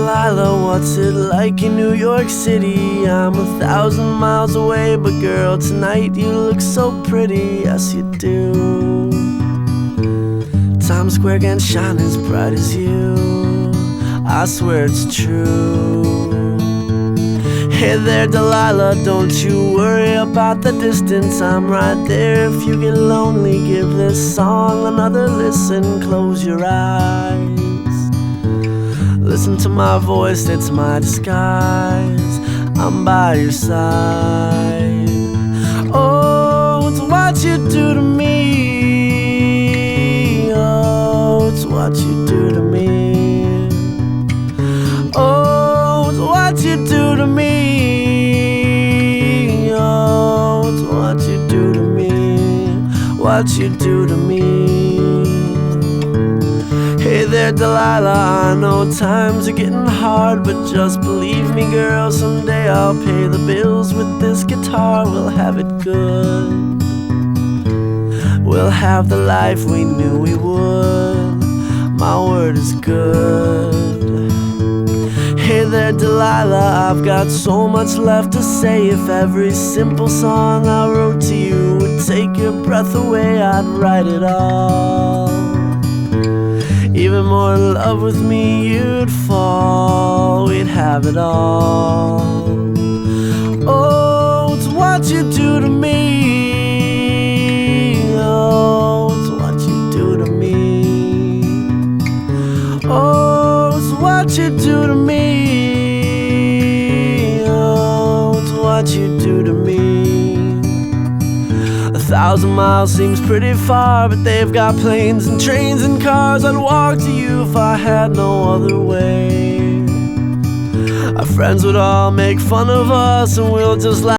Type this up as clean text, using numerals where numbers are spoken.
Delilah, what's it like in New York City? I'm 1,000 miles away, but girl, tonight you look so pretty, yes you do. Times Square can't shine as bright as you, I swear it's true. Hey there Delilah, don't you worry about the distance, I'm right there if you get lonely. Give this song another listen, close your eyes. Listen to my voice, it's my disguise, I'm by your side. Oh, it's what you do to me. Oh, it's what you do to me. Oh, it's what you do to me. Oh, it's what you do to me. What you do to me. Hey there Delilah, I know times are getting hard, but just believe me girl, someday I'll pay the bills with this guitar. We'll have it good, we'll have the life we knew we would, my word is good. Hey there Delilah, I've got so much left to say. If every simple song I wrote to you would take your breath away, I'd write it all. Even more in love with me you'd fall, we'd have it all. Oh, it's what you do to me. Oh, it's what you do to me. Oh, it's what you do to me. Oh, it's what you do to me. 1,000 miles seems pretty far, but they've got planes and trains and cars. I'd walk to you if I had no other way. Our friends would all make fun of us and we'll just laugh.